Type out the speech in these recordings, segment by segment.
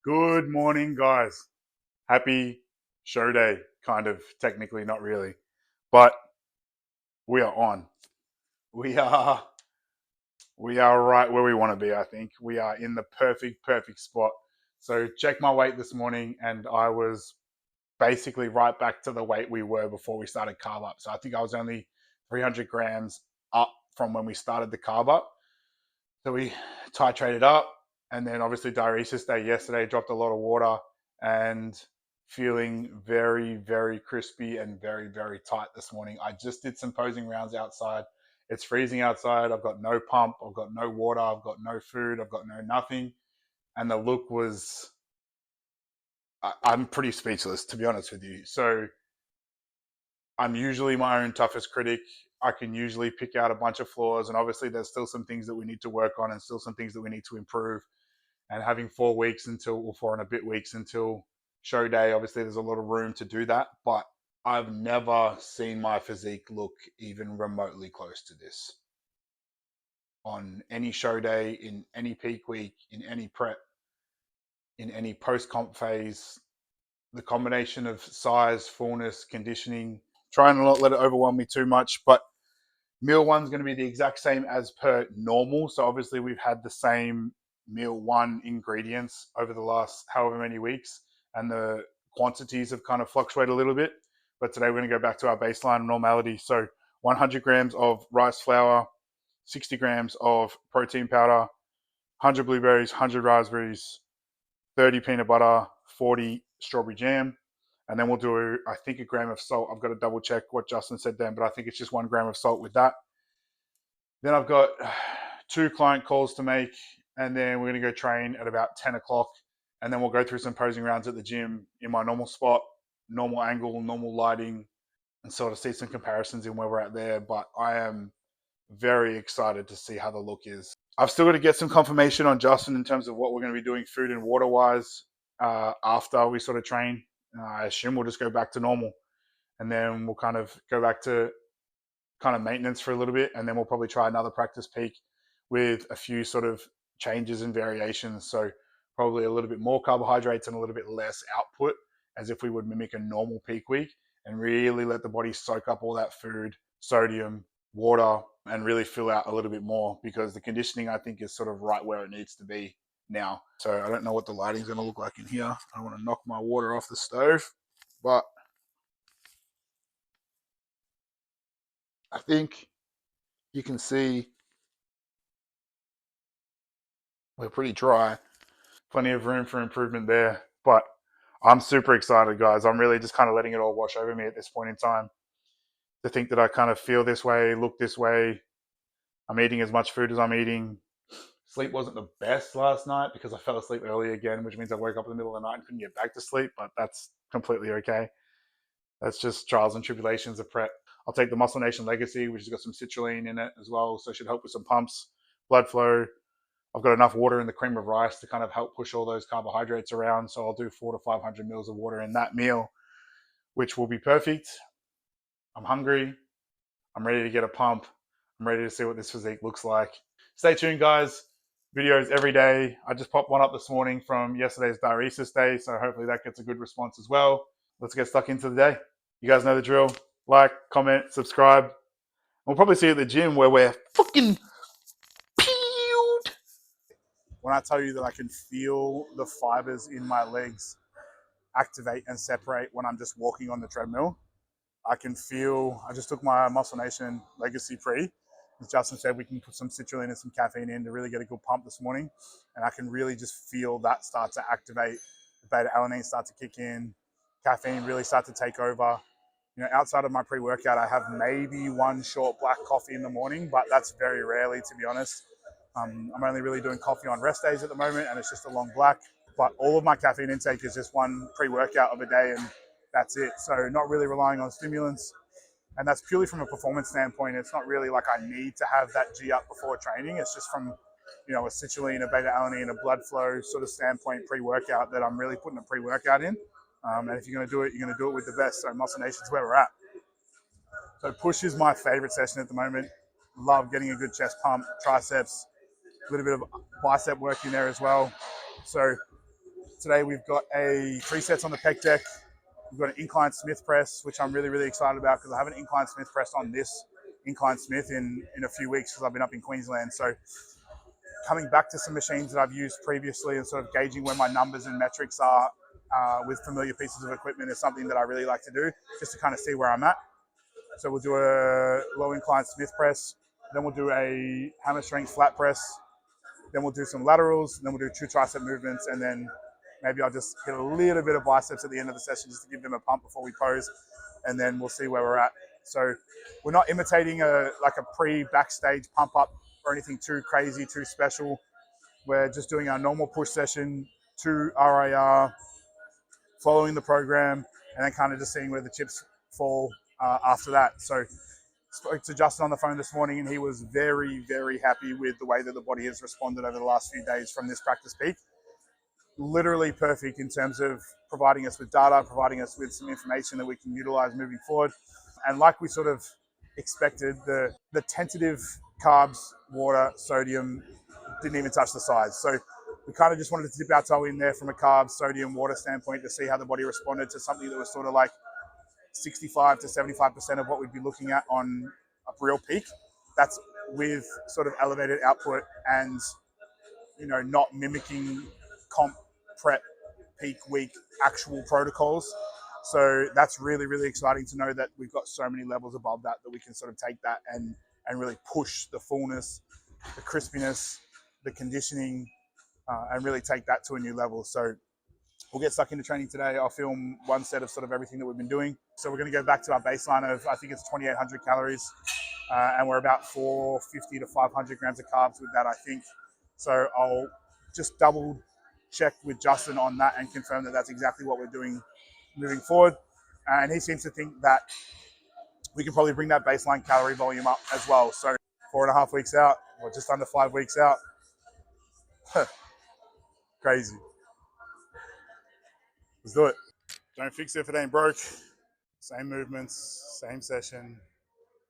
Good morning, guys. Happy show day, kind of, technically, not really. But we are on. We are we are right where we want to be, I think. We are in the perfect spot. So check my weight this morning and I was basically right back to the weight we were before we started carb up. So I think I was only 300 grams up from when we started the carb up. So we titrated up, and then obviously diuresis day yesterday, dropped a lot of water and feeling very crispy and very tight this morning. I just did some posing rounds outside. It's freezing outside. I've got no pump. I've got no water. I've got no food. I've got no nothing. And the look was, I'm pretty speechless, to be honest with you. So I'm usually my own toughest critic. I can usually pick out a bunch of flaws, and obviously there's still some things that we need to work on and still some things that we need to improve. And having 4 weeks until, or 4 and a bit weeks until show day, obviously there's a lot of room to do that. But I've never seen my physique look even remotely close to this on any show day, in any peak week, in any prep, in any post-comp phase. The combination of size, fullness, conditioning, trying to not let it overwhelm me too much. But meal one's going to be the exact same as per normal. So obviously we've had the same meal one ingredients over the last however many weeks, and the quantities have kind of fluctuated a little bit. But today we're going to go back to our baseline normality. So 100 grams of rice flour, 60 grams of protein powder, 100 blueberries, 100 raspberries, 30 peanut butter, 40 strawberry jam. And then we'll do, I think, a gram of salt. I've got to double check what Justin said then, but I think it's just 1 gram of salt with that. Then I've got 2 client calls to make, and then we're going to go train at about 10 o'clock. And then we'll go through some posing rounds at the gym in my normal spot, normal angle, normal lighting, and sort of see some comparisons in where we're at there. But I am very excited to see how the look is. I've still got to get some confirmation on Justin in terms of what we're going to be doing food and water wise after we sort of train. I assume we'll just go back to normal, and then we'll kind of go back to kind of maintenance for a little bit, and then we'll probably try another practice peak with a few sort of changes and variations. So probably a little bit more carbohydrates and a little bit less output, as if we would mimic a normal peak week, and really let the body soak up all that food, sodium, water, and really fill out a little bit more, because the conditioning, I think, is sort of right where it needs to be now. So I don't know what the lighting's going to look like in here. I don't want to knock my water off the stove, but I think you can see we're pretty dry. Plenty of room for improvement there. But I'm super excited, guys. I'm really just kind of letting it all wash over me at this point in time. To think that I kind of feel this way, look this way. I'm eating as much food as I'm eating. Sleep wasn't the best last night because I fell asleep early again, which means I woke up in the middle of the night and couldn't get back to sleep, but that's completely okay. That's just trials and tribulations of prep. I'll take the Muscle Nation Legacy, which has got some citrulline in it as well, so it should help with some pumps, blood flow. I've got enough water in the cream of rice to kind of help push all those carbohydrates around, so I'll do 400 to 500 mils of water in that meal, which will be perfect. I'm hungry. I'm ready to get a pump. I'm ready to see what this physique looks like. Stay tuned, guys. Videos every day. I just popped one up this morning from yesterday's diuresis day, so hopefully that gets a good response as well. Let's get stuck into the day. You guys know the drill. Like, comment, subscribe. We'll probably see you at the gym where we're fucking peeled. When I tell you that I can feel the fibers in my legs activate and separate when I'm just walking on the treadmill, I can feel, I just took my Muscle Nation Legacy Pre. As Justin said, we can put some citrulline and some caffeine in to really get a good pump this morning. And I can really just feel that start to activate, the beta alanine start to kick in, caffeine really start to take over. You know, outside of my pre-workout, I have maybe one short black coffee in the morning, but that's very rarely, to be honest. I'm only really doing coffee on rest days at the moment, and it's just a long black. But all of my caffeine intake is just one pre-workout of a day, and that's it. So not really relying on stimulants. And that's purely from a performance standpoint. It's not really like I need to have that G up before training. It's just from, you know, a citrulline, a beta alanine, a blood flow sort of standpoint pre-workout that I'm really putting a pre-workout in. And if you're going to do it, you're going to do it with the best. So Muscle Nation's where we're at. So push is my favorite session at the moment. Love getting a good chest pump, triceps, a little bit of bicep work in there as well. So Today we've got 3 sets on the pec deck. We've got an incline Smith press, which I'm really, really excited about because I haven't incline Smith pressed on this incline Smith in a few weeks because I've been up in Queensland. So coming back to some machines that I've used previously and sort of gauging where my numbers and metrics are with familiar pieces of equipment is something that I really like to do just to kind of see where I'm at. So we'll do a low incline Smith press, then we'll do a hammer strength flat press, then we'll do some laterals, then we'll do 2 tricep movements, and then maybe I'll just hit a little bit of biceps at the end of the session just to give them a pump before we pose, and then we'll see where we're at. So we're not imitating a pre-backstage pump up or anything too crazy, too special. We're just doing our normal push session, 2 RIR, following the program, and then kind of just seeing where the chips fall after that. So spoke to Justin on the phone this morning, and he was very, very happy with the way that the body has responded over the last few days from this practice peak. Literally perfect in terms of providing us with data, providing us with some information that we can utilize moving forward. And like we sort of expected, the tentative carbs, water, sodium didn't even touch the sides. So we kind of just wanted to dip our toe in there from a carbs, sodium, water standpoint to see how the body responded to something that was sort of like 65 to 75% of what we'd be looking at on a real peak. That's with sort of elevated output and, not mimicking comp prep peak week actual protocols. So that's really, really exciting to know that we've got so many levels above that we can sort of take that and really push the fullness, the crispiness, the conditioning, and really take that to a new level. So we'll get stuck into training today. I'll film 1 set of sort of everything that we've been doing. So we're going to go back to our baseline of, I think it's 2,800 calories, and we're about 450 to 500 grams of carbs with that, I think. So I'll just double check with Justin on that and confirm that that's exactly what we're doing moving forward. And he seems to think that we can probably bring that baseline calorie volume up as well. So 4.5 weeks out, or just under 5 weeks out. Crazy. Let's do it. Don't fix it if it ain't broke. Same movements, same session,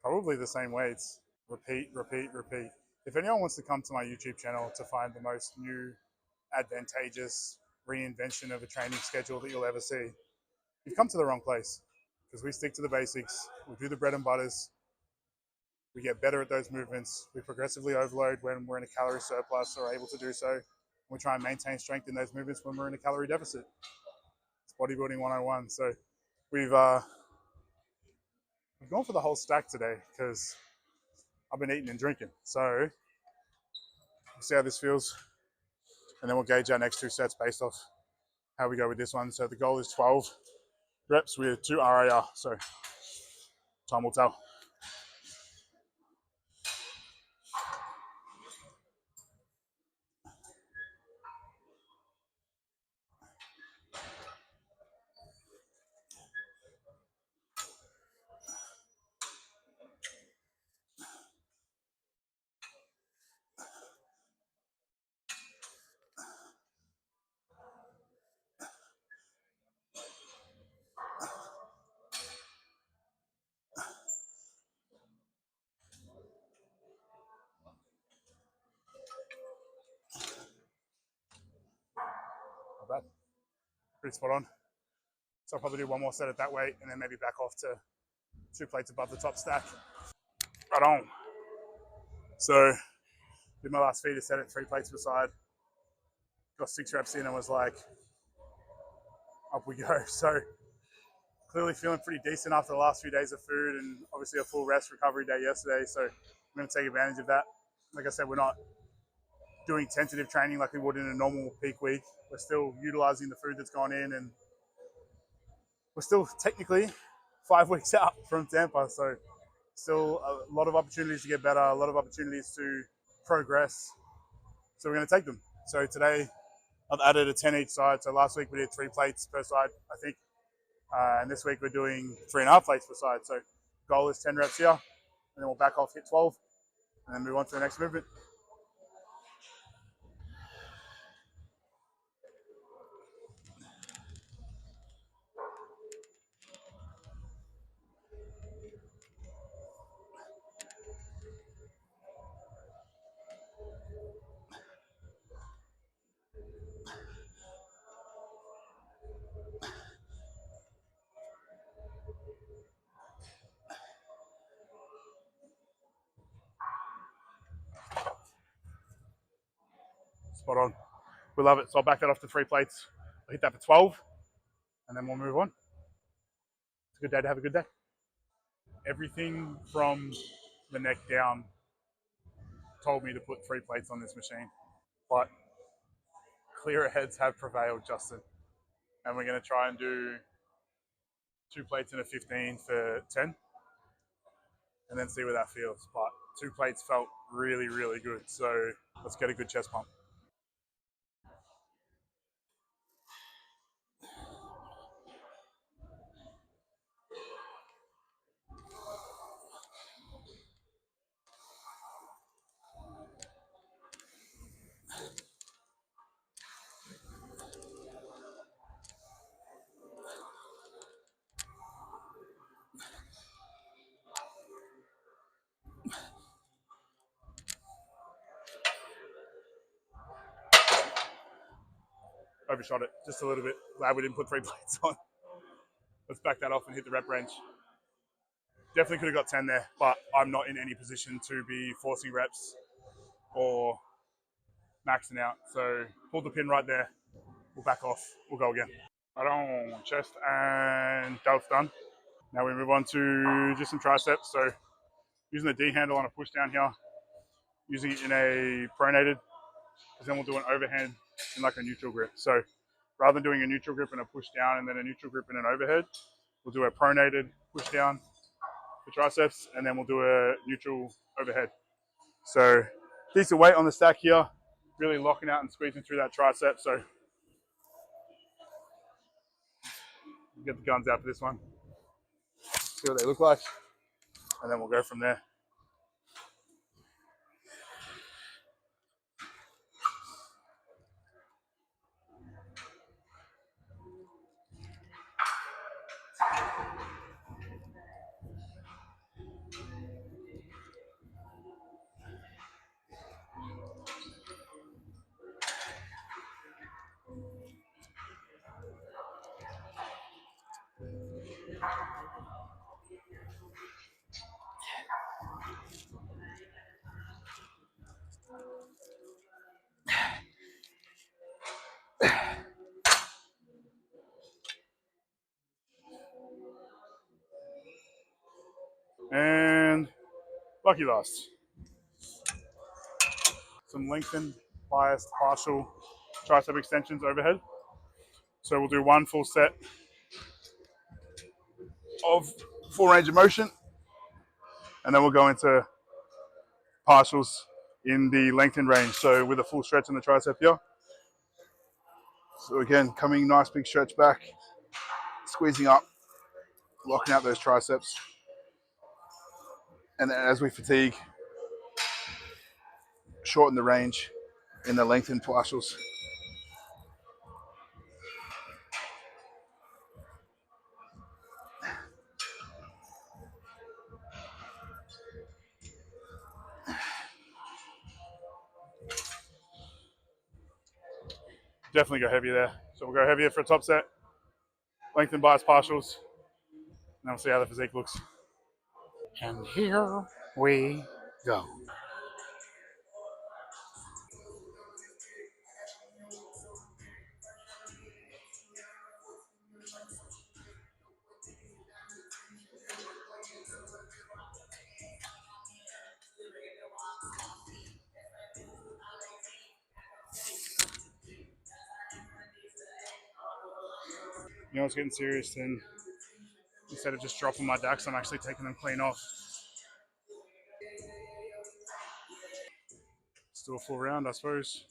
probably the same weights. Repeat, repeat, repeat. If anyone wants to come to my YouTube channel to find the most new, advantageous reinvention of a training schedule that you'll ever see, you've come to the wrong place. Because we stick to the basics, we do the bread and butters, we get better at those movements, we progressively overload when we're in a calorie surplus or able to do so. We try and maintain strength in those movements when we're in a calorie deficit. It's bodybuilding 101. So we've gone for the whole stack today because I've been eating and drinking. So we'll see how this feels. And then we'll gauge our next 2 sets based off how we go with this one. So the goal is 12 reps with 2 RIR. So time will tell. Not bad. Pretty spot on. So I'll probably do 1 more set at that weight and then maybe back off to 2 plates above the top stack. Right on. So did my last feeder set at 3 plates per side. Got 6 reps in and was like, up we go. So clearly feeling pretty decent after the last few days of food and obviously a full rest recovery day yesterday. So I'm going to take advantage of that. Like I said, we're not doing tentative training like we would in a normal peak week. We're still utilizing the food that's gone in, and we're still technically 5 weeks out from Tampa. So still a lot of opportunities to get better, a lot of opportunities to progress. So we're going to take them. So today I've added a 10 each side. So last week we did 3 plates per side, I think. And this week we're doing 3.5 plates per side. So goal is 10 reps here, and then we'll back off, hit 12, and then move on to the next movement. spot on. We love it. So I'll back that off to 3 plates. I'll hit that for 12, and then we'll move on. It's a good day to have a good day. Everything from the neck down told me to put 3 plates on this machine, but clearer heads have prevailed, Justin. And we're going to try and do 2 plates and a 15 for 10, and then see where that feels. But 2 plates felt really, really good. So let's get a good chest pump. Overshot it just a little bit. Glad we didn't put 3 plates on. Let's back that off and hit the rep range. Definitely could have got 10 there, but I'm not in any position to be forcing reps or maxing out. So pull the pin right there. We'll back off. We'll go again. Right on, chest and delts done. Now we move on to just some triceps. So using the D handle on a push down here, using it in a pronated, because then we'll do an overhand in like a neutral grip. So rather than doing a neutral grip and a push down and then a neutral grip and an overhead, we'll do a pronated push down for triceps, and then we'll do a neutral overhead. So decent weight on the stack here, really locking out and squeezing through that tricep. So get the guns out for this one, see what they look like, and then we'll go from there. And lucky last. Some lengthened, biased, partial tricep extensions overhead. So we'll do 1 full set of full range of motion, and then we'll go into partials in the lengthened range. So with a full stretch in the tricep here. So again, coming nice big stretch back, squeezing up, locking out those triceps. And then as we fatigue, shorten the range in the lengthened partials. Definitely go heavier there. So we'll go heavier for a top set, lengthened bias partials, and then we'll see how the physique looks. And here we go. You know what's getting serious then? Instead of just dropping my decks, I'm actually taking them clean off. Let's do a full round, I suppose.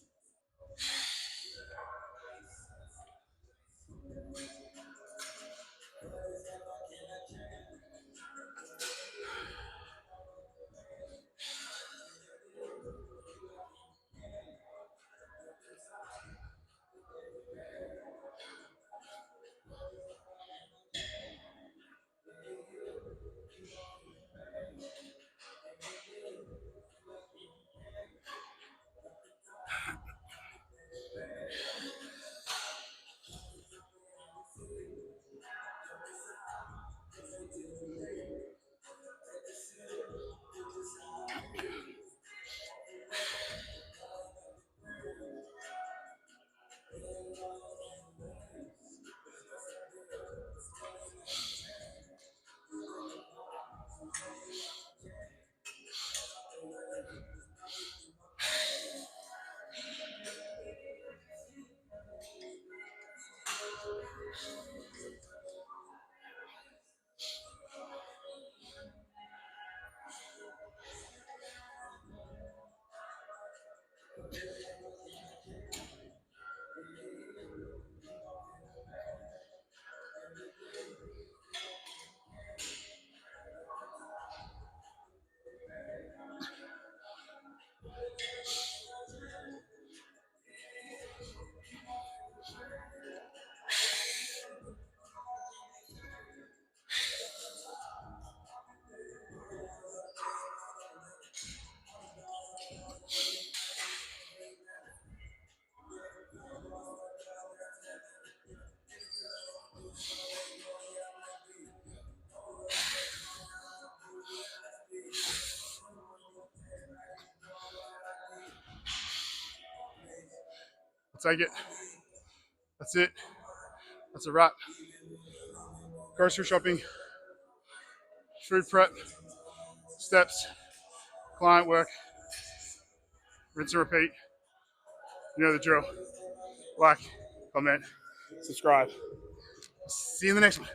I'll take it. That's it. That's a wrap. Grocery shopping, food prep, steps, client work, rinse and repeat. You know the drill. Like, comment, subscribe. See you in the next one.